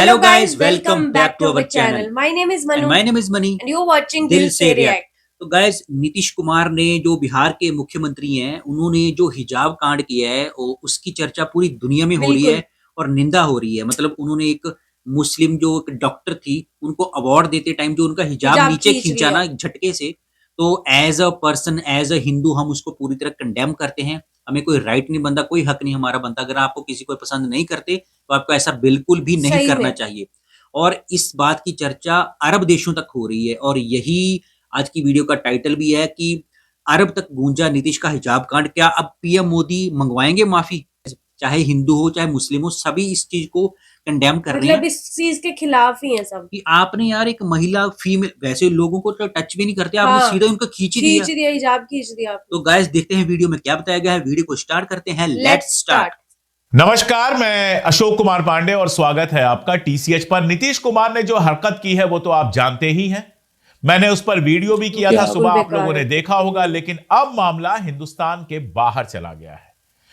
Hello guys, welcome back to our channel. My name is Manu And my name is Mani. and you're watching दिल Dil से Se react. React. तो guys, Nitish Kumar ने जो बिहार के मुख्यमंत्री हैं, उन्होंने जो हिजाब कांड किया है, उसकी चर्चा पूरी दुनिया में हो रही है और निंदा हो रही है। मतलब उन्होंने एक मुस्लिम जो एक डॉक्टर थी, उनको अवार्ड देते टाइम जो उनका हिजाब नीचे खींचा ना झटके से, तो as a person, as a Hindu हम उसको पूरी तरह कंडेम करते हैं। हमें कोई राइट नहीं बनता, कोई हक नहीं हमारा बनता। अगर आपको किसी को पसंद नहीं करते तो आपको ऐसा बिल्कुल भी नहीं करना चाहिए। और इस बात की चर्चा अरब देशों तक हो रही है और यही आज की वीडियो का टाइटल भी है कि अरब तक गूंजा नीतीश का हिजाब कांड। क्या अब पीएम मोदी मंगवाएंगे माफी? चाहे हिंदू हो चाहे मुस्लिम हो, सभी इस चीज को कंडेम कर रहे हैं। मतलब इस चीज के खिलाफ ही है सब कि आपने यार एक महिला फीमेल, वैसे लोगों को तो टच भी नहीं करते, आपने सीधा उनको खींच दिया, हिजाब खींच दिया। तो गाइस देखते हैं वीडियो में क्या बताया गया है। वीडियो को स्टार्ट करते हैं। Let's start. नमस्कार, मैं अशोक कुमार पांडे और स्वागत है आपका टीसीएच पर। नीतीश कुमार ने जो हरकत की है वो तो आप जानते ही हैं। मैंने उस पर वीडियो भी किया था, सुबह आप लोगों ने देखा होगा। लेकिन अब मामला हिंदुस्तान के बाहर चला गया है।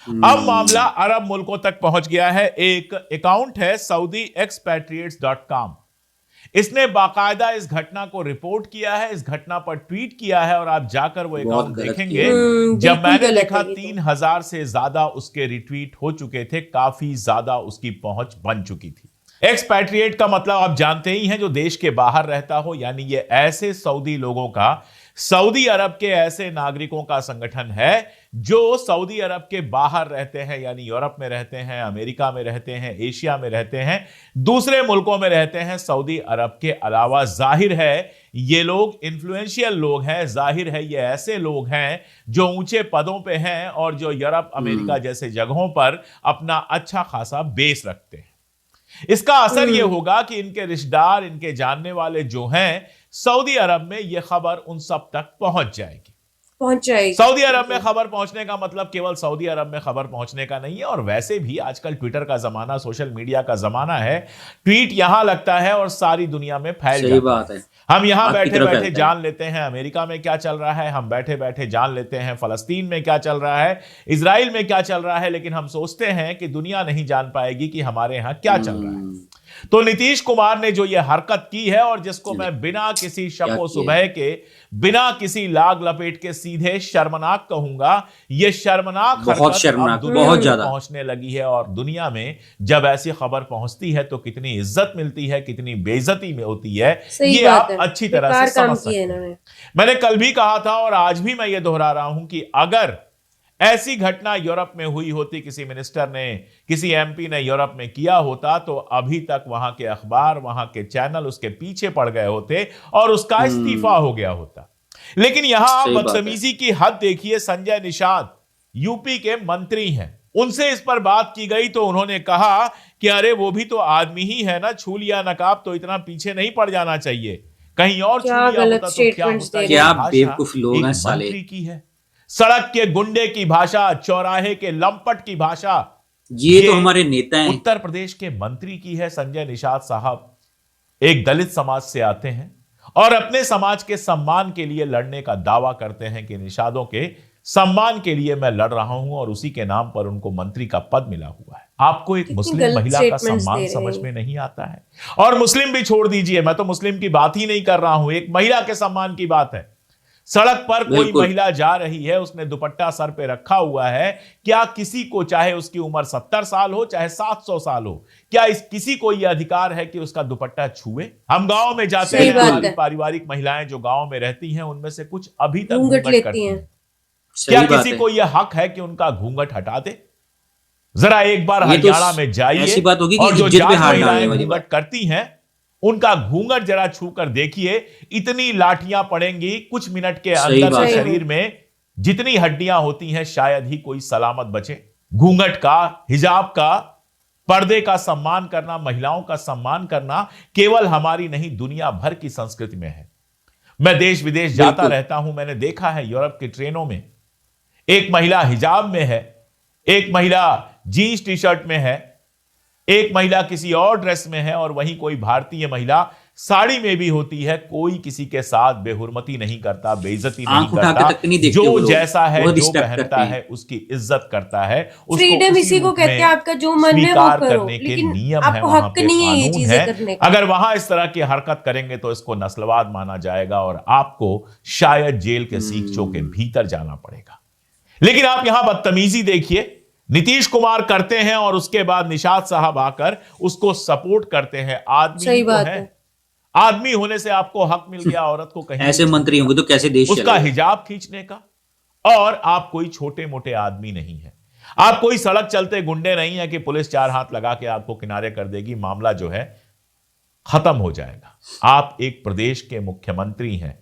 अब मामला अरब मुल्कों तक पहुंच गया है। एक अकाउंट है saudiexpatriates.com, इसने बाकायदा इस घटना को रिपोर्ट किया है, इस घटना पर ट्वीट किया है और आप जाकर वो अकाउंट देखेंगे। जब मैंने देखा 3000 से ज्यादा उसके रिट्वीट हो चुके थे, काफी ज्यादा उसकी पहुंच बन चुकी थी। एक्सपैट्रिएट का मतलब आप जानते ही हैं, जो देश के बाहर रहता हो, यानी ये ऐसे सऊदी लोगों का, सऊदी अरब के ऐसे नागरिकों का संगठन है जो सऊदी अरब के बाहर रहते हैं, यानी यूरोप में रहते हैं, अमेरिका में रहते हैं, एशिया में रहते हैं, दूसरे मुल्कों में रहते हैं सऊदी अरब के अलावा। जाहिर है ये लोग इन्फ्लुएंशियल लोग हैं, जाहिर है ये ऐसे लोग हैं जो ऊंचे पदों पे हैं और जो यूरोप, अमेरिका जैसे जगहों पर अपना अच्छा खासा बेस रखते हैं। इसका असर यह होगा कि इनके रिश्तेदार, इनके जानने वाले जो हैं सऊदी अरब में, यह खबर उन सब तक पहुंच जाएगी। सऊदी अरब में खबर पहुंचने का मतलब केवल सऊदी अरब में खबर पहुंचने का नहीं है। और वैसे भी आजकल ट्विटर का जमाना, सोशल मीडिया का जमाना है। ट्वीट यहां लगता है और सारी दुनिया में फैल जाता है। हम यहां बैठे बैठे जान लेते हैं अमेरिका में क्या चल रहा है, हम बैठे बैठे जान लेते हैं फलस्तीन में क्या चल रहा है, इजराइल में क्या चल रहा है, लेकिन हम सोचते हैं कि दुनिया नहीं जान पाएगी कि हमारे यहां क्या चल रहा है। तो नीतीश कुमार ने जो ये हरकत की है, और जिसको मैं बिना किसी शको सुबह के, बिना किसी लाग लपेट के सीधे शर्मनाक कहूंगा, ये शर्मनाक हरकत बहुत ज्यादा पहुंचने लगी है। और दुनिया में जब ऐसी खबर पहुंचती है तो कितनी इज्जत मिलती है, कितनी बेइज्जती में होती है, ये आप अच्छी तरह से समझ सकते हैं। मैंने कल भी कहा था और आज भी मैं ये दोहरा रहा हूं कि अगर ऐसी घटना यूरोप में हुई होती, किसी मिनिस्टर ने, किसी एमपी ने यूरोप में किया होता, तो अभी तक वहां के अखबार, वहां के चैनल उसके पीछे पड़ गए होते और उसका इस्तीफा हो गया होता। लेकिन यहां आप बदतमीजी की हद देखिए। संजय निषाद यूपी के मंत्री हैं, उनसे इस पर बात की गई तो उन्होंने कहा कि अरे वो भी तो आदमी ही है ना, छू लिया नकाब तो इतना पीछे नहीं पड़ जाना चाहिए, कहीं और छू लिया होता तो क्या होता। क्या बेवकूफ लोग हैं साले। मंत्री की है, सड़क के गुंडे की भाषा, चौराहे के लंपट की भाषा, ये तो हमारे नेता हैं। उत्तर प्रदेश के मंत्री की है। संजय निषाद साहब एक दलित समाज से आते हैं और अपने समाज के सम्मान के लिए लड़ने का दावा करते हैं कि निषादों के सम्मान के लिए मैं लड़ रहा हूं और उसी के नाम पर उनको मंत्री का पद मिला हुआ है। आपको एक मुस्लिम महिला का सम्मान समझ में नहीं आता है? और मुस्लिम भी छोड़ दीजिए, मैं तो मुस्लिम की बात ही नहीं कर रहा हूं, एक महिला के सम्मान की बात है। सड़क पर कोई महिला जा रही है, उसने दुपट्टा सर पे रखा हुआ है, क्या किसी को, चाहे उसकी उम्र 70 साल हो चाहे 700 साल हो, क्या किसी को यह अधिकार है कि उसका दुपट्टा छुए? हम गांव में जाते हैं, हमारी पारिवारिक महिलाएं जो गांव में रहती हैं, उनमें से कुछ अभी तक घूंघट करती हैं। क्या किसी को यह हक है कि उनका घूंघट हटा दे? जरा एक बार हरियाणा में जाइए और जो महिलाएं घूंघट करती हैं उनका घूंघट जरा छूकर देखिए, इतनी लाठियां पड़ेंगी कुछ मिनट के अंदर से शरीर में, जितनी हड्डियां होती हैं शायद ही कोई सलामत बचे। घूंघट का, हिजाब का, पर्दे का सम्मान करना, महिलाओं का सम्मान करना केवल हमारी नहीं, दुनिया भर की संस्कृति में है। मैं देश विदेश जाता रहता हूं, मैंने देखा है यूरोप की ट्रेनों में एक महिला हिजाब में है, एक महिला जीन्स टी शर्ट में है, एक महिला किसी और ड्रेस में है और वहीं कोई भारतीय महिला साड़ी में भी होती है। कोई किसी के साथ बेहुरमती नहीं करता, बेइज्जती नहीं आंख उठा के करता। तक नहीं देखते वो जो लोग, जैसा है, बहुत जो रिस्पेक्ट पहनता करते हैं। है, उसकी इज्जत करता है, उसको फ्रीडम उसी इसी को रूप कहते में हैं, आपका जो मन है वो स्वीकार करो, करने के लेकिन नियम है, आपको वहां हक पे नहीं है ये कानून चीजें है। करने का। अगर वहां इस तरह की हरकत करेंगे तो इसको नस्लवाद माना जाएगा और आपको शायद जेल के सीखचों के भीतर जाना पड़ेगा। लेकिन आप यहां बदतमीजी देखिए, नीतीश कुमार करते हैं और उसके बाद निषाद साहब आकर उसको सपोर्ट करते हैं। आदमी सही ही तो बात है। है। आदमी होने से आपको हक मिल गया औरत को कहीं ऐसे भी मंत्री छूने होंगे तो कैसे देश का, उसका चलेगा। हिजाब खींचने का। और आप कोई छोटे मोटे आदमी नहीं है। आप कोई सड़क चलते गुंडे नहीं है कि पुलिस चार हाथ लगा के आपको किनारे कर देगी, मामला जो है खत्म हो जाएगा। आप एक प्रदेश के मुख्यमंत्री हैं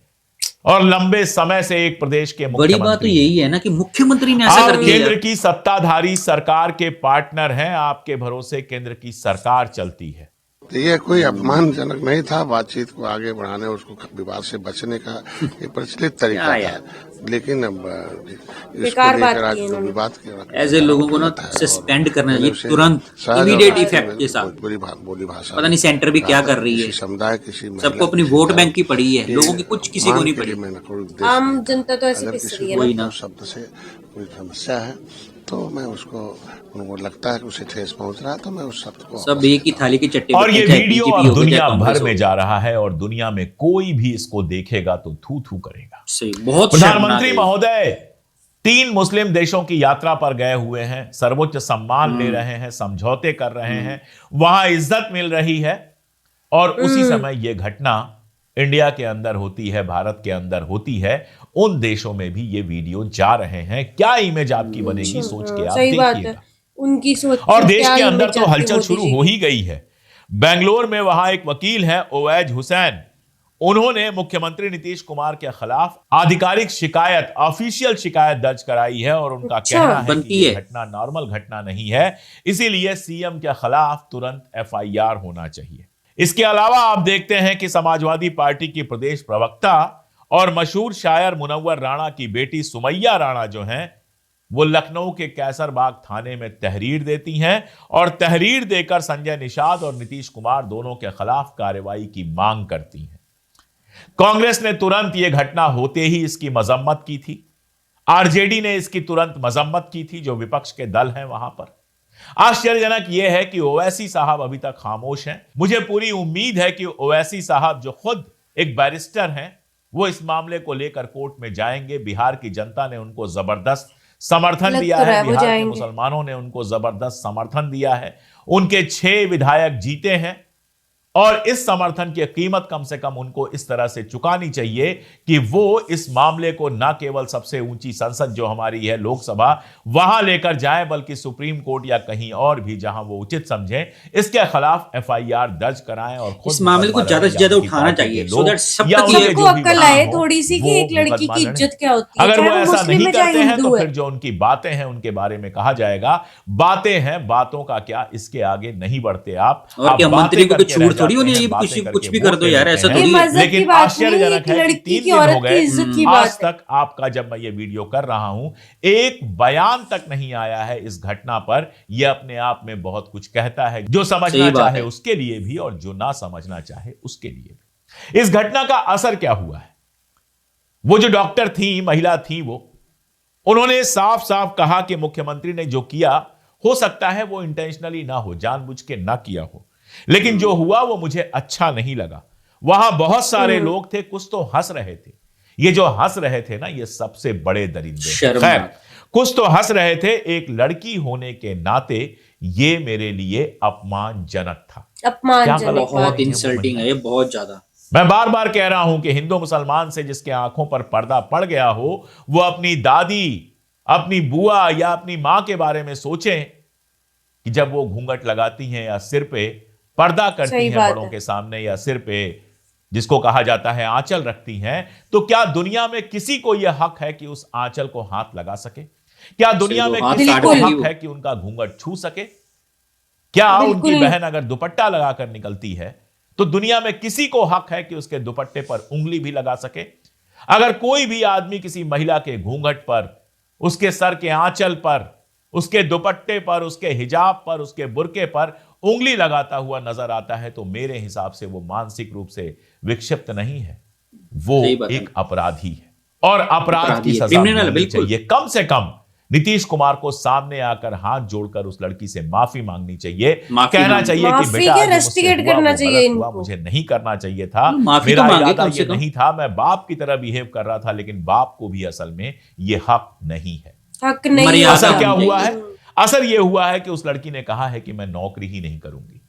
और लंबे समय से एक प्रदेश के बड़ी बात तो मुख्यमंत्री यही है ना कि मुख्यमंत्री ने ऐसा आप कर दिया केंद्र यार। की सत्ताधारी सरकार के पार्टनर हैं। आपके भरोसे केंद्र की सरकार चलती है। तो ये कोई अपमानजनक नहीं था। बातचीत को आगे बढ़ाने, उसको विवाद से बचने का ये प्रचलित तरीका क्या था। यार। लेकिन अब इसको बेकार बात लेकर आज की जो इन्होंने। विवाद किया, ऐसे लोगों को ना सस्पेंड करना चाहिए तुरंत, इमीडिएट इफेक्ट के साथ। बोली भाषा पता नहीं सेंटर भी क्या कर रही है। किसी समुदाय, किसी महिला, सबको अपनी किसी वोट धर्म बैंक की पड़ी है, के लोगों की कुछ किसी को नहीं अपमान के लिए पड़ी। मैंने कोई उद्देश्य आम नहीं था। जनता तो ऐसे अगर पिस किसी रही है को वही ना। ना। शब्द से कोई समस्या है तो मैं उसको, उनको लगता है कि उसे ठेस पहुंच रहा है तो मैं उस शब्द को सब एक ही थाली के चट्टे और बट्टे, ये चाहे वीडियो BJP अब हो, चाहे दुनिया कांग्रेस भर में हो। जा रहा है और दुनिया में कोई भी इसको देखेगा तो थू थू करेगा। सही, बहुत प्रधानमंत्री शर्मनाक है। महोदय 3 मुस्लिम देशों की यात्रा पर गए हुए हैं, सर्वोच्च सम्मान ले रहे हैं, समझौते कर रहे हैं, वहां इज्जत मिल रही है और उसी समय यह घटना इंडिया के अंदर होती है, भारत के अंदर होती है। उन देशों में भी ये वीडियो जा रहे हैं। क्या इमेज आपकी बनेगी, सोच के आप सही बात है। देखिएगा। उनकी सोच और देश क्या के ही अंदर में तो जाती हलचल होती शुरू जी। हो ही गई है। बेंगलोर में वहां एक वकील है ओवैज हुसैन, उन्होंने मुख्यमंत्री नीतीश कुमार के खिलाफ आधिकारिक शिकायत, ऑफिशियल शिकायत दर्ज कराई है और उनका अच्छा, कहना है बनती कि ये है। घटना नॉर्मल घटना नहीं है, इसीलिए सीएम के खिलाफ तुरंत FIR होना चाहिए। इसके अलावा आप देखते हैं कि समाजवादी पार्टी की प्रदेश प्रवक्ता और मशहूर शायर मुनव्वर राणा की बेटी सुमैया राणा जो हैं, वो लखनऊ के कैसरबाग थाने में तहरीर देती हैं और तहरीर देकर संजय निषाद और नीतीश कुमार दोनों के खिलाफ कार्रवाई की मांग करती हैं। कांग्रेस ने तुरंत यह घटना होते ही इसकी मजम्मत की थी। आरजेडी ने इसकी तुरंत मजम्मत की थी, जो विपक्ष के दल हैं वहां पर। आश्चर्यजनक यह है कि ओवैसी साहब अभी तक खामोश हैं। मुझे पूरी उम्मीद है कि ओवैसी साहब जो खुद एक बैरिस्टर हैं, वो इस मामले को लेकर कोर्ट में जाएंगे। बिहार की जनता ने उनको जबरदस्त समर्थन लग दिया तो रहा है, है वो बिहार के जाएंगे। मुसलमानों ने उनको जबरदस्त समर्थन दिया है। उनके 6 विधायक जीते हैं और इस समर्थन की कीमत कम से कम उनको इस तरह से चुकानी चाहिए कि वो इस मामले को न केवल सबसे ऊंची संसद जो हमारी है लोकसभा, वहां लेकर जाएं, बल्कि सुप्रीम कोर्ट या कहीं और भी जहां वो उचित समझें, इसके खिलाफ FIR दर्ज कराएं और खुद इस मामले को ज्यादा से ज्यादा उठाना चाहिए, so that सब तक ये सबको अक्ल आए थोड़ी सी कि एक लड़की की इज्जत क्या होती है, अगर वो चाहे ऐसा मुस्लिम नहीं है चाहे करते हैं हिंदू तो है। फिर जो उनकी बातें हैं उनके बारे में कहा जाएगा बातें हैं, बातों का क्या, इसके आगे नहीं बढ़ते आप। और क्या बातें मंत्री को करके छूट रह थोड़ी होनी जाते है, हैं, ये बातें कुछ भी करके कर दो वोट यार, ले ऐसा लेते ये हैं। थोड़ी है। मजहब की लेकिन बात नहीं, आश्चर्यजनक एक है कि लड़की 3 की दिन औरत हो की गए, इज्जत की आज बात है। तक आपका, जब मैं ये वीडियो कर रहा हूं, एक बयान तक नहीं आया है इस घटना पर। यह अपने आप में बहुत कुछ कहता है, जो समझना सही बात चाहे है। उसके लिए भी और जो ना समझना चाहे उसके लिए भी। इस घटना का असर क्या हुआ है? वो जो डॉक्टर थी, महिला थी, वो उन्होंने साफ साफ कहा कि मुख्यमंत्री ने जो किया, हो सकता है वो इंटेंशनली ना हो, जानबूझ के ना किया हो, लेकिन जो हुआ वो मुझे अच्छा नहीं लगा। वहां बहुत सारे लोग थे, कुछ तो हंस रहे थे। ये जो हंस रहे थे ना, ये सबसे बड़े दरिंदे हैं। शर्मनाक। खैर, कुछ तो हंस रहे थे। एक लड़की होने के नाते ये मेरे लिए अपमानजनक था। अपमानजनक क्या गलत बात बहुत है। इंसल्टिंग है ये, बहुत ज्यादा। मैं बार बार कह रहा हूं कि हिंदू मुसलमान से जिसके आंखों पर पर्दा पड़ गया हो, वो अपनी दादी, अपनी बुआ या अपनी मां के बारे में सोचें कि जब वो घूंघट लगाती हैं या सिर पे पर्दा करती सही हैं बात बड़ों है। के सामने, या सिर पे जिसको कहा जाता है आंचल रखती हैं, तो क्या दुनिया में किसी को यह हक है कि उस आंचल को हाथ लगा सके? क्या दुनिया में हाथ किसी को काट देगी हक वो। है कि उनका घूंघट छू सके? क्या बिल्कुल उनकी नहीं। बहन अगर दुपट्टा लगाकर निकलती है तो दुनिया में किसी को हक है कि उसके दुपट्टे पर उंगली भी लगा सके? अगर कोई भी आदमी किसी महिला के घूंघट पर, उसके सर के आंचल पर, उसके दुपट्टे पर, उसके हिजाब पर, उसके बुर्के पर उंगली लगाता हुआ नजर आता है तो मेरे हिसाब से वो मानसिक रूप से विक्षिप्त नहीं है, वो एक अपराधी है और अपराध की सजा मिलनी चाहिए। कम से कम नीतीश कुमार को सामने आकर हाथ जोड़कर उस लड़की से माफी मांगनी चाहिए, कहना चाहिए कि बेटा रस्टिकेट करना चाहिए इनको, मुझे नहीं करना चाहिए था, मेरा इरादा ये नहीं था, मैं बाप की तरह बिहेव कर रहा था, लेकिन बाप को भी असल में ये हक नहीं है। हक नहीं। असर क्या हुआ है? असर यह हुआ है कि उस लड़की ने कहा है कि मैं नौकरी ही नहीं करूंगी,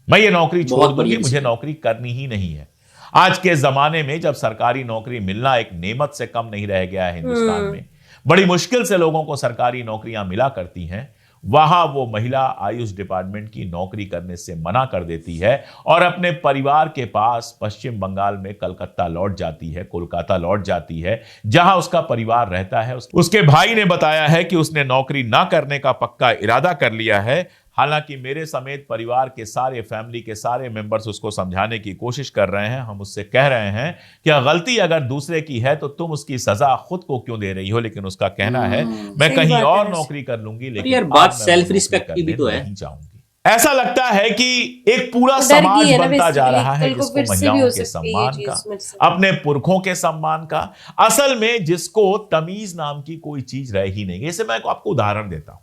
मैं ये नौकरी छोड़ दूंगी, मुझे नौकरी करनी ही नहीं है। आज के जमाने में जब सरकारी नौकरी मिलना एक नेमत से कम नहीं रह गया है हिंदुस्तान में, बड़ी मुश्किल से लोगों को सरकारी नौकरियां मिला करती हैं, वहां वो महिला आयुष डिपार्टमेंट की नौकरी करने से मना कर देती है और अपने परिवार के पास पश्चिम बंगाल में कलकत्ता लौट जाती है, कोलकाता लौट जाती है, जहां उसका परिवार रहता है। उसके भाई ने बताया है कि उसने नौकरी ना करने का पक्का इरादा कर लिया है। हालांकि मेरे समेत परिवार के सारे, फैमिली के सारे मेंबर्स उसको समझाने की कोशिश कर रहे हैं। हम उससे कह रहे हैं कि गलती अगर दूसरे की है तो तुम उसकी सजा खुद को क्यों दे रही हो, लेकिन उसका कहना है मैं कहीं और नौकरी कर लूंगी, लेकिन यार बात सेल्फ रिस्पेक्ट की भी तो है। नहीं चाहूंगी। ऐसा लगता है कि एक पूरा समाज बनता जा रहा है जिसको महिलाओं के सम्मान का, अपने पुरखों के सम्मान का, असल में जिसको तमीज नाम की कोई चीज रह ही नहीं है। इसे मैं आपको उदाहरण देता हूं।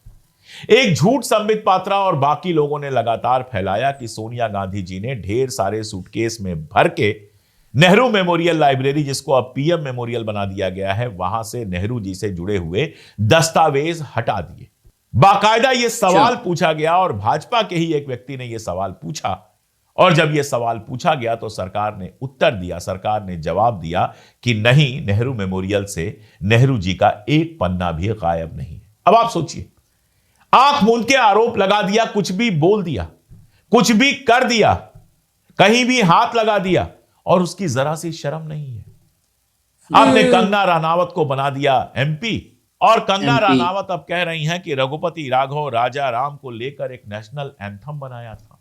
एक झूठ संबित पात्रा और बाकी लोगों ने लगातार फैलाया कि सोनिया गांधी जी ने ढेर सारे सूटकेस में भर के नेहरू मेमोरियल लाइब्रेरी, जिसको अब पीएम मेमोरियल बना दिया गया है, वहां से नेहरू जी से जुड़े हुए दस्तावेज हटा दिए। बाकायदा यह सवाल पूछा गया और भाजपा के ही एक व्यक्ति ने यह सवाल पूछा, और जब यह सवाल पूछा गया तो सरकार ने उत्तर दिया, सरकार ने जवाब दिया कि नहीं, नेहरू मेमोरियल से नेहरू जी का एक पन्ना भी गायब नहीं है। अब आप सोचिए, आंख मूंद के आरोप लगा दिया, कुछ भी बोल दिया, कुछ भी कर दिया, कहीं भी हाथ लगा दिया, और उसकी जरा सी शर्म नहीं है। आपने कंगना रनावत को बना दिया एमपी, और कंगना रनावत अब कह रही हैं कि रघुपति राघव राजा राम को लेकर एक नेशनल एंथम बनाया था,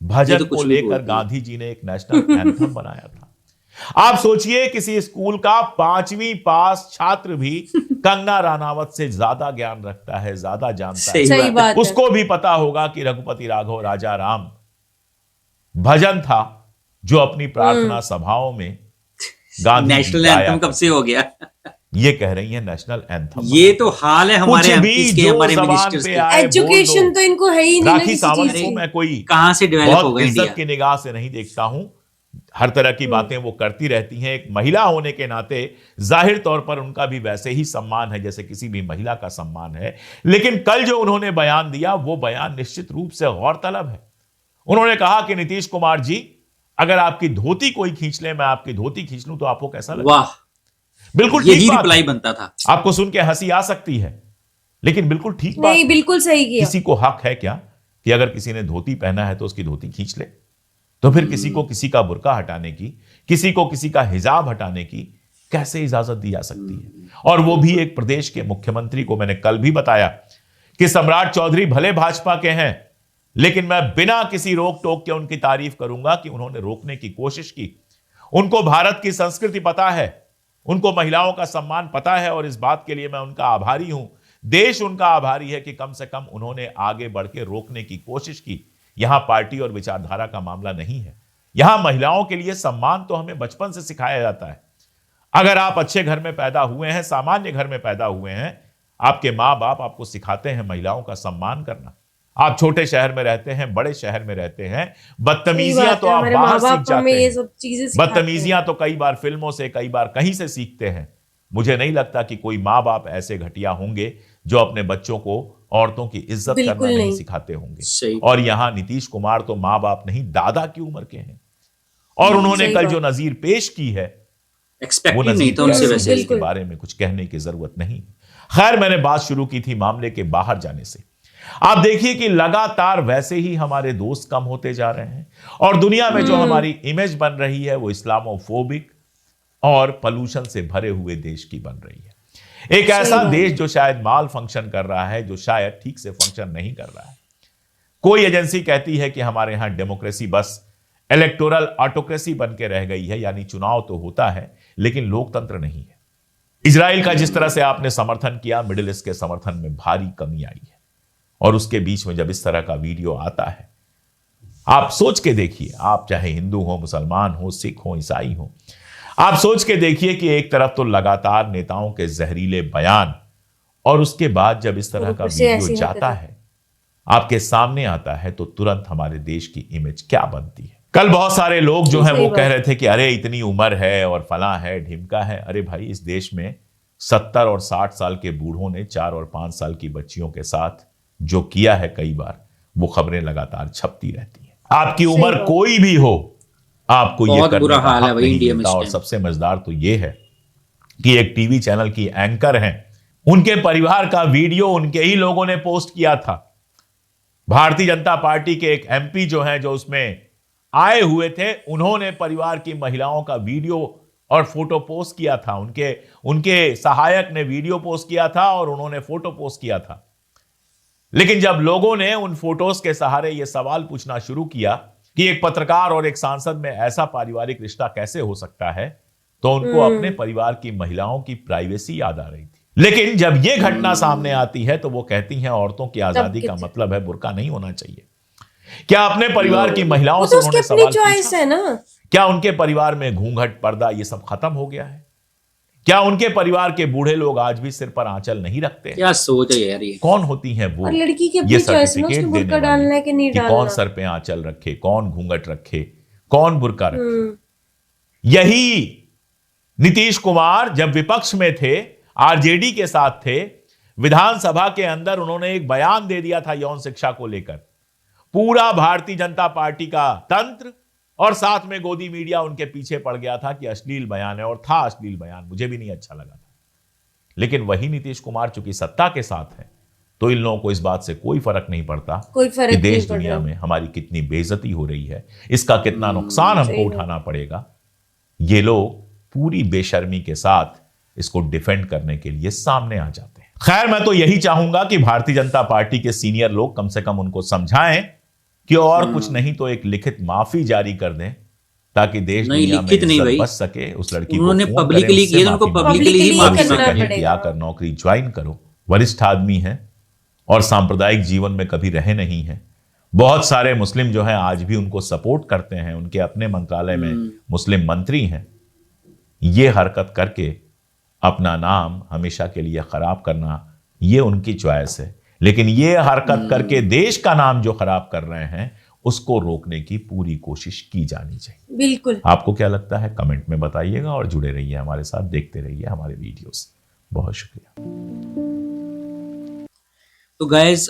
भजन को लेकर गांधी जी ने एक नेशनल एंथम बनाया था। आप सोचिए, किसी स्कूल का 5वीं पास छात्र भी कंगना रनावत से ज्यादा ज्ञान रखता है, ज्यादा जानता है। सही बात है। उसको भी पता होगा कि रघुपति राघव राजा राम भजन था जो अपनी प्रार्थना सभाओं में गांधी नेशनल एंथम कब से हो गया? ये कह रही है नेशनल एंथम। ये तो हाल है हमारे एमपीज के, हमारे मिनिस्टर्स के। एजुकेशन तो इनको है ही नहीं। राखी सावंत को मैं कोई कहां से डेवलप होगा इंडिया, इज्जत की निगाह से नहीं देखता हूं। हर तरह की बातें वो करती रहती हैं। एक महिला होने के नाते जाहिर तौर पर उनका भी वैसे ही सम्मान है जैसे किसी भी महिला का सम्मान है, लेकिन कल जो उन्होंने बयान दिया वो बयान निश्चित रूप से गौरतलब है। उन्होंने कहा कि नीतीश कुमार जी, अगर आपकी धोती कोई खींच ले, मैं आपकी धोती खींच लूं तो आपको कैसा लगेगा? वाह, बिल्कुल यही रिप्लाई बनता था। आपको सुन के हंसी आ सकती है, लेकिन बिल्कुल ठीक बात नहीं, बिल्कुल सही किया। किसी को हक है क्या कि अगर किसी ने धोती पहना है तो उसकी धोती खींच ले? तो फिर किसी को किसी का बुर्का हटाने की, किसी को किसी का हिजाब हटाने की कैसे इजाजत दी जा सकती है? और वो भी एक प्रदेश के मुख्यमंत्री को। मैंने कल भी बताया कि सम्राट चौधरी भले भाजपा के हैं, लेकिन मैं बिना किसी रोक टोक के उनकी तारीफ करूंगा कि उन्होंने रोकने की कोशिश की। उनको भारत की संस्कृति पता है, उनको महिलाओं का सम्मान पता है, और इस बात के लिए मैं उनका आभारी हूं। देश उनका आभारी है कि कम से कम उन्होंने आगे बढ़ के रोकने की कोशिश की। यहां पार्टी और विचारधारा का मामला नहीं है, यहां महिलाओं के लिए सम्मान तो हमें बचपन से सिखाया जाता है। अगर आप अच्छे घर में पैदा हुए हैं, सामान्य घर में पैदा हुए हैं, आपके माँ बाप आपको सिखाते हैं महिलाओं का सम्मान करना। आप छोटे शहर में रहते हैं, बड़े शहर में रहते हैं, बदतमीजियां तो आप बाहर सीख जाते हैं। बदतमीजियां तो कई बार फिल्मों से, कई बार कहीं से सीखते हैं। मुझे नहीं लगता कि कोई माँ बाप ऐसे घटिया होंगे जो अपने बच्चों को औरतों की इज्जत करना नहीं सिखाते होंगे। और यहां नीतीश कुमार तो माँ बाप नहीं, दादा की उम्र के हैं, और उन्होंने कल जो नजीर पेश की है, वो नजीर के बारे में कुछ कहने की जरूरत नहीं। खैर, मैंने बात शुरू की थी मामले के बाहर जाने से। आप देखिए कि लगातार वैसे ही हमारे दोस्त कम होते जा रहे हैं, और दुनिया में जो हमारी इमेज बन रही है वो इस्लामोफोबिक और पॉल्यूशन से भरे हुए देश की बन रही है। एक ऐसा देश जो शायद माल फंक्शन कर रहा है, जो शायद ठीक से फंक्शन नहीं कर रहा है। कोई एजेंसी कहती है कि हमारे यहां डेमोक्रेसी बस इलेक्टोरल ऑटोक्रेसी बन के रह गई है, यानी चुनाव तो होता है लेकिन लोकतंत्र नहीं है। इजराइल का जिस तरह से आपने समर्थन किया, मिडिल ईस्ट के समर्थन में भारी कमी आई है। और उसके बीच में जब इस तरह का वीडियो आता है, आप सोच के देखिए, आप चाहे हिंदू हो, मुसलमान हो, सिख हो, ईसाई हो, आप सोच के देखिए कि एक तरफ तो लगातार नेताओं के जहरीले बयान, और उसके बाद जब इस तरह का वीडियो जाता है, आपके सामने आता है, तो तुरंत हमारे देश की इमेज क्या बनती है। कल बहुत सारे लोग जो हैं वो कह रहे थे कि अरे इतनी उम्र है और फला है, ढिमका है। अरे भाई, इस देश में 70 और 60 साल के बूढ़ों ने 4 और 5 साल की बच्चियों के साथ जो किया है, कई बार वो खबरें लगातार छपती रहती हैं। आपकी उम्र कोई भी हो, आपको ये करने का हक नहीं मिलता। और सबसे मजेदार तो ये है कि एक टीवी चैनल की एंकर हैं, उनके परिवार का वीडियो उनके ही लोगों ने पोस्ट किया था। भारतीय जनता पार्टी के एक एमपी जो हैं, जो उसमें आए हुए थे, उन्होंने परिवार की महिलाओं का वीडियो और फोटो पोस्ट किया था। उनके सहायक ने वीडियो पोस्ट किया था और उन्होंने फोटो पोस्ट किया था। लेकिन जब लोगों ने उन फोटोज के सहारे यह सवाल पूछना शुरू किया कि एक पत्रकार और एक सांसद में ऐसा पारिवारिक रिश्ता कैसे हो सकता है, तो उनको अपने परिवार की महिलाओं की प्राइवेसी याद आ रही थी। लेकिन जब यह घटना सामने आती है तो वो कहती हैं औरतों की आजादी का मतलब है बुर्का नहीं होना चाहिए। क्या अपने परिवार की महिलाओं से उन्होंने सवाल पूछा है ना? क्या उनके परिवार में घूंघट, पर्दा ये सब खत्म हो गया है? क्या उनके परिवार के बूढ़े लोग आज भी सिर पर आंचल नहीं रखते? क्या सोच है यार ये? कौन होती हैं वो लड़की की ये सर्टिफिकेट देने वाली कि नहीं कि कौन सर पे आंचल रखे, कौन घूंघट रखे, कौन बुर्का रखे? यही नीतीश कुमार जब विपक्ष में थे, आरजेडी के साथ थे, विधानसभा के अंदर उन्होंने एक बयान दे दिया था यौन शिक्षा को लेकर। पूरा भारतीय जनता पार्टी का तंत्र और साथ में गोदी मीडिया उनके पीछे पड़ गया था कि अश्लील बयान है, और था अश्लील बयान, मुझे भी नहीं अच्छा लगा था। लेकिन वही नीतीश कुमार चूंकि सत्ता के साथ है, तो इन लोगों को इस बात से कोई फर्क नहीं पड़ता कि देश दुनिया में हमारी कितनी बेइज्जती हो रही है, इसका कितना नुकसान हमको उठाना पड़ेगा। ये लोग पूरी बेशर्मी के साथ इसको डिफेंड करने के लिए सामने आ जाते हैं। खैर, मैं तो यही चाहूंगा कि भारतीय जनता पार्टी के सीनियर लोग कम से कम उनको समझाएं कि और कुछ नहीं तो एक लिखित माफी जारी कर दें, ताकि देश दुनिया में इज्जत बच सके। उस लड़की को उन्होंने पब्लिकली किया, उनको पब्लिकली ही माफी करना पड़ेगा। आकर नौकरी ज्वाइन करो। वरिष्ठ आदमी है और सांप्रदायिक जीवन में कभी रहे नहीं है। बहुत सारे मुस्लिम जो हैं आज भी उनको सपोर्ट करते हैं, उनके अपने मंत्रालय में मुस्लिम मंत्री हैं। ये हरकत करके अपना नाम हमेशा के लिए खराब करना, ये उनकी चॉइस है। लेकिन ये हरकत करके देश का नाम जो खराब कर रहे हैं, उसको रोकने की पूरी कोशिश की जानी चाहिए। बिल्कुल। आपको क्या लगता है कमेंट में बताइएगा और जुड़े रहिए हमारे साथ, देखते रहिए हमारे वीडियोस। बहुत शुक्रिया। तो गाइस,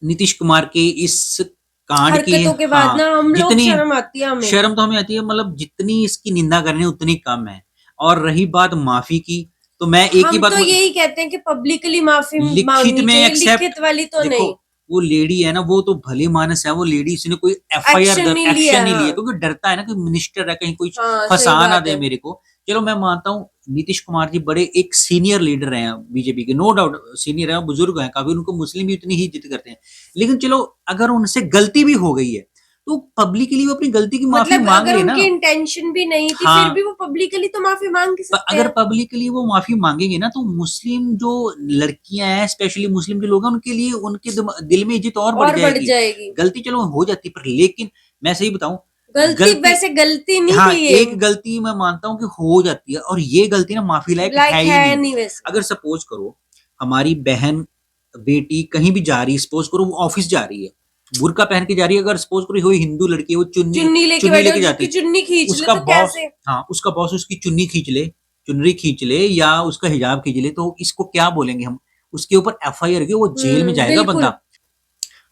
नीतीश कुमार के इस कांड की हरकतों के बाद ना हम लोग शर्म आती है, हमें शर्म तो हमें आती है। मतलब जितनी इसकी निंदा करने उतनी कम है। और रही बात माफी की, तो मैं एक ही बात तो यही कहते हैं कि पब्लिकली माफी लिखित में एक्सेप्ट, लिखित वाली तो नहीं। वो लेडी है ना, वो तो भले मानस है, वो लेडी, उसने कोई एफआईआर एक्शन नहीं लिया, क्योंकि डरता है ना कि मिनिस्टर है, कहीं कोई फंसा ना दे मेरे को। चलो मैं मानता हूँ नीतीश कुमार जी बड़े एक सीनियर लीडर हैं बीजेपी के, नो डाउट सीनियर है, बुजुर्ग हैं काफी, उनको मुस्लिम भी उतनी ही इज्जत करते हैं। लेकिन चलो अगर उनसे गलती भी हो गई है तो पब्लिकली वो अपनी गलती की माफी मांग ले ना। उनकी इंटेंशन भी नहीं थी, फिर भी वो पब्लिकली तो माफी मांग सकते हैं। अगर पब्लिकली वो माफी मांगेंगे ना, तो मुस्लिम जो लड़कियां हैं, स्पेशली मुस्लिम जो लोग हैं, उनके लिए उनके दिल में इज्जत और बढ़ जाएगी। गलती चलो हो जाती पर, लेकिन मैं सही बताऊं, गलती वैसे गलती नहीं थी। एक गलती मैं मानता हूँ कि हो जाती है, और ये गलती ना माफी लायक है ही नहीं। अगर सपोज करो हमारी बहन बेटी कहीं भी जा रही है, सपोज करो वो ऑफिस जा रही है, बुर्का पहन के जा रही है, अगर सपोज करो कोई हिंदू लड़की है, वो चुन्नी लेके जाती है, उसका बॉस, हाँ उसका बॉस उसकी चुन्नी खींच ले या उसका हिजाब खींच ले, तो इसको क्या बोलेंगे हम? उसके ऊपर एफआईआर की, वो जेल में जाएगा बंदा।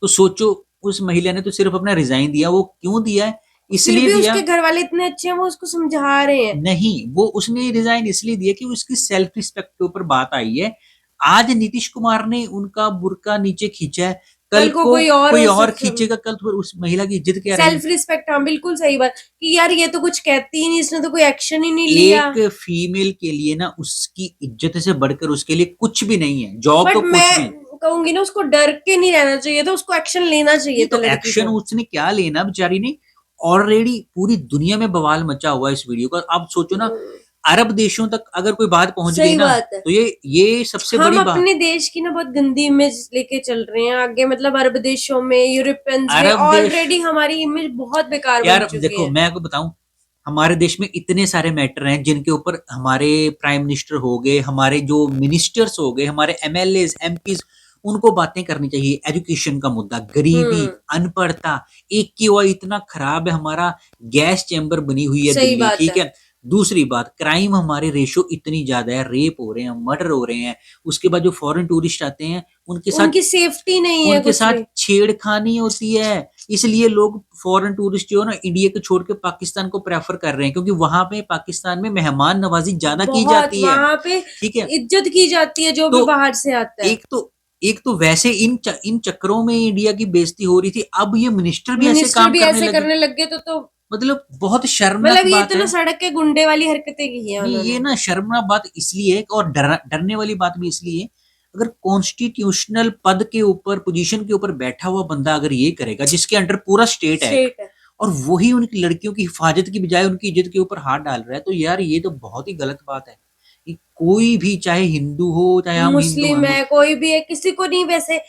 तो सोचो उस महिला ने तो सिर्फ अपना रिजाइन दिया, वो क्यों दिया है? इसलिए दिया, उसके घर वाले इतने अच्छे हैं, वो उसको समझा रहे हैं। नहीं, वो उसने रिजाइन इसलिए दिया कि उसकी सेल्फ रिस्पेक्ट के ऊपर बात आई है। आज नीतीश कुमार ने उनका बुर्का नीचे खींचा है, कल को कोई और खींचेगा, कल तो उस महिला की इज्जत क्या रहेगी? Self respect. हाँ बिल्कुल सही बात कि यार ये तो कुछ कहती ही नहीं, इसने तो कोई एक्शन ही नहीं लिया। एक फीमेल के लिए ना उसकी इज्जत से बढ़कर उसके लिए कुछ भी नहीं है, जॉब तो कुछ नहीं। कहूंगी ना, उसको डर के नहीं रहना चाहिए था, उसको एक्शन लेना चाहिए। तो एक्शन उसने क्या लेना, बेचारी ने ऑलरेडी पूरी दुनिया में बवाल मचा हुआ है इस वीडियो का। आप सोचो ना, अरब देशों तक अगर कोई बात पहुंच गई सही ना, बात है। तो ये सबसे हम बड़ी बात। अपने देश की ना बहुत गंदी इमेज लेके चल रहे हैं आगे, मतलब अरब देशों में, यूरोपियंस में अरब देश ऑलरेडी हमारी इमेज बहुत बेकार बन यार चुकी देखो, है। मैं आपको बताऊं, हमारे देश में इतने सारे मैटर हैं जिनके ऊपर हमारे प्राइम मिनिस्टर हो गए, हमारे जो मिनिस्टर्स हो गए, हमारे एमएलए एमपीज, उनको बातें करनी चाहिए। एजुकेशन का मुद्दा, गरीबी, अनपढ़ता, एक की ओर इतना खराब है, हमारा गैस चैम्बर बनी हुई है सही दिल्ली, बात ठीक है। है। दूसरी बात, क्राइम हमारे रेशो इतनी ज्यादा है, रेप हो रहे हैं, मर्डर हो रहे हैं। उसके बाद जो फॉरेन टूरिस्ट आते हैं उनकी सेफ्टी नहीं है उनके कुछ साथ भी। छेड़खानी होती है। इसलिए लोग फॉरेन टूरिस्ट जो है ना, इंडिया को छोड़ के पाकिस्तान को प्रेफर कर रहे हैं, क्योंकि वहां पे पाकिस्तान में मेहमान नवाजी ज्यादा की बहुत जाती है, वहां पे ठीक है। इज्जत की जाती है जो भी तो बाहर से आता है। एक तो एक तो वैसे इन चक्करों में इंडिया की बेइज्जती हो रही थी, अब ये मिनिस्टर भी ऐसे मिनिस्टर काम भी करने ऐसे लगे। करने लग गए तो मतलब बहुत शर्मनाक मतलब ये बात तो ना है। सड़क के गुंडे वाली हरकतें की है नहीं, ये उन्होंने। ना शर्मनाक बात इसलिए है, और डरने वाली बात भी इसलिए है। अगर कॉन्स्टिट्यूशनल पद के ऊपर, पोजीशन के ऊपर बैठा हुआ बंदा अगर ये करेगा, जिसके अंडर पूरा स्टेट है, स्टेट है। और वही उनकी लड़कियों की हिफाजत की बजाय उनकी इज्जत के ऊपर हाथ डाल रहा है, तो यार ये तो बहुत ही गलत बात है। ये कोई भी, चाहे हिंदू हो, चाहे हम हिंदू मुस्लिम हैं, है, कोई भी है, किसी को नहीं वैसे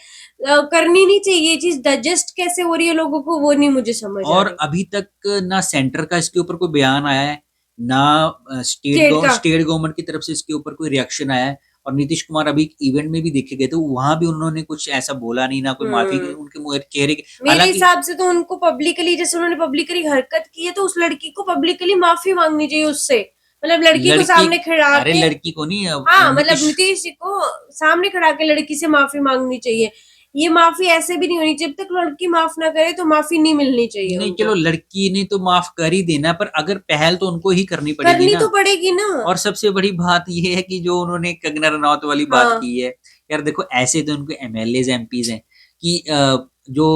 करनी नहीं चाहिए ये चीज। डाइजेस्ट कैसे हो रही है लोगों को वो नहीं मुझे समझ आ और रही। अभी तक ना सेंटर का इसके ऊपर कोई बयान आया है, ना स्टेट का। स्टेट गवर्नमेंट की तरफ से इसके ऊपर कोई रिएक्शन आया है। और नीतीश कुमार अभी इवेंट में भी देखे गए थे, वहां भी उन्होंने कुछ ऐसा बोला नहीं, ना कोई माफी उनके चेहरे के, मेरे हालांकि हिसाब से तो उनको पब्लिकली, जैसे उन्होंने पब्लिकली हरकत की है, तो उस लड़की को पब्लिकली माफी मांगनी चाहिए उससे। मतलब लड़की को लड़की, सामने खड़ा अरे के, लड़की को नहीं, हाँ मतलब नीतीश, नीतीश जी को सामने खड़ा के लड़की से माफी मांगनी चाहिए। ये माफी ऐसे भी नहीं होनी चाहिए, जब तक लड़की माफ ना करे तो माफी नहीं मिलनी चाहिए नहीं उनको। चलो लड़की ने तो माफ कर ही देना, पर अगर पहल तो उनको ही करनी पड़ेगी करनी ना। तो पड़ेगी ना। और सबसे बड़ी बात ये है कि जो उन्होंने कंगना रनौत वाली बात हाँ। की है, यार देखो ऐसे तो उनको एमएलए एमपीज हैं कि जो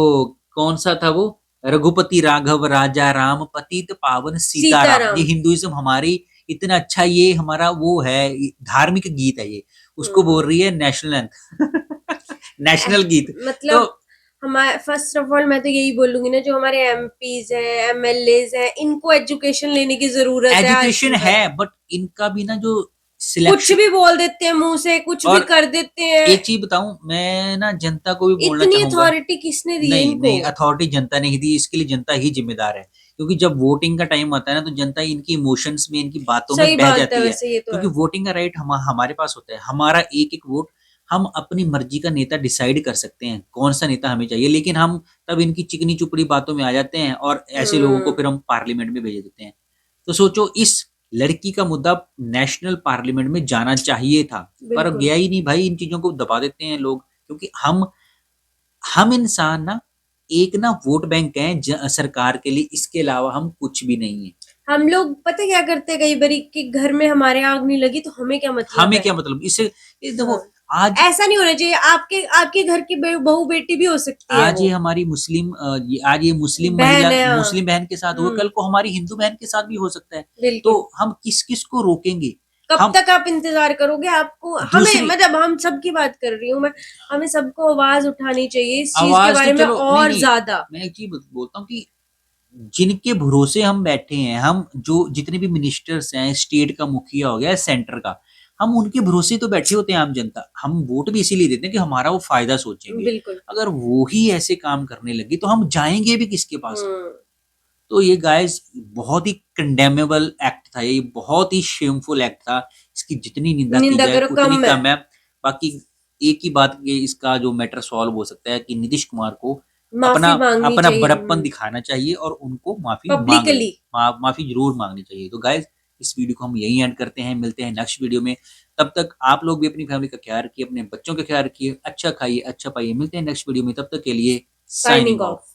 कौन सा था वो, रघुपति राघव राजा राम पतित पावन सीताराम, ये सीताराम। हिंदुइज्म हमारी इतना अच्छा, ये हमारा वो है, धार्मिक गीत है ये, उसको बोल रही है नेशनल नेशनल गीत। तो मतलब हमारे, फर्स्ट ऑफ ऑल मैं तो यही बोलूंगी ना, जो हमारे एमपीज हैं, एमएलएज हैं, इनको एजुकेशन लेने की जरूरत है। एजुकेशन है, बट इनका भी ना जो कुछ सिलेक्शन, भी बोल देते हैं मुंह से, कुछ भी और कर देते हैं। एक चीज बताऊं, मैं ना जनता को भी बोलना इतनी चाहूंगा, अथॉरिटी किसने दी है नहीं इनको? नहीं, अथॉरिटी जनता ने ही दी, इसके लिए जनता ही जिम्मेदार है। क्योंकि जब वोटिंग का टाइम आता है ना, तो जनता इनकी इमोशंस में, इनकी बातों में सही बह बात है, जाती है। वैसे ये तो क्योंकि है। वोटिंग का राइट हमारे पास होता है, हमारा एक एक वोट, हम अपनी मर्जी का नेता डिसाइड कर सकते हैं कौन सा नेता हमें चाहिए, लेकिन हम तब इनकी चिकनी चुपड़ी बातों में आ जाते हैं, और ऐसे लोगों को फिर हम पार्लियामेंट में भेज देते हैं। तो सोचो, इस लड़की का मुद्दा नेशनल पार्लियामेंट में जाना चाहिए था, पर बिल्कुल। गया ही नहीं भाई। इन चीजों को दबा देते हैं लोग, क्योंकि हम इंसान ना एक ना वोट बैंक हैं सरकार के लिए, इसके अलावा हम कुछ भी नहीं है। हम लोग पता क्या करते हैं कई बारी, कि घर में हमारे आग नहीं लगी तो हमें क्या मतलब हमें है? क्या मतलब इससे, देखो हाँ। आज ऐसा नहीं होना चाहिए। आपके घर की बहू बेटी भी हो सकती है आज ये वो, हमारी आज ये मुस्लिम बहन महिला, है। हाँ। मुस्लिम बहन के साथ हुआ, कल को हमारी हिंदू बहन के साथ भी हो सकता है। बिल्कुल। तो हम किस किस को रोकेंगे? कब हम तक आप इंतजार करोगे? आपको, हमें, दूसरी मतलब हम सबकी बात कर रही हूँ मैं, हमें सबको आवाज उठानी चाहिए इस चीज के आवाज बारे तो में चलो, नहीं और नहीं, ज्यादा। मैं एक चीज बोलता हूँ कि जिनके भरोसे हम बैठे हैं, हम जो जितने भी मिनिस्टर्स हैं, स्टेट का मुखिया हो गया, सेंटर का, हम उनके भरोसे तो बैठे होते हैं आम जनता। हम वोट भी इसीलिए देते हैं कि हमारा वो फायदा सोचेंगे। बिल्कुल। अगर वो ही ऐसे काम करने लगे तो हम जाएंगे भी किसके पास? हम्म। तो ये गाइस बहुत ही कंडेमेबल एक्ट था, ये बहुत ही शेमफुल एक्ट था। इसकी जितनी निंदा की जाए करो, उतनी कम कम है। है। बाकी एक ही बात, ये इसका जो मैटर सॉल्व हो सकता है कि नीतीश कुमार को अपना माफी मांगनी अपना चाहिए बड़प्पन दिखाना चाहिए, और उनको पब्लिकली। माफी जरूर मांगनी चाहिए। तो गाइस, इस वीडियो को हम यहीं एंड करते हैं, मिलते हैं नेक्स्ट वीडियो में। तब तक आप लोग भी अपनी फैमिली का ख्याल रखिए, अपने बच्चों का ख्याल रखिए, अच्छा खाइए, अच्छा पाइए। मिलते हैं नेक्स्ट वीडियो में, तब तक के लिए साइनिंग साइनिंग ऑफ। ऑफ।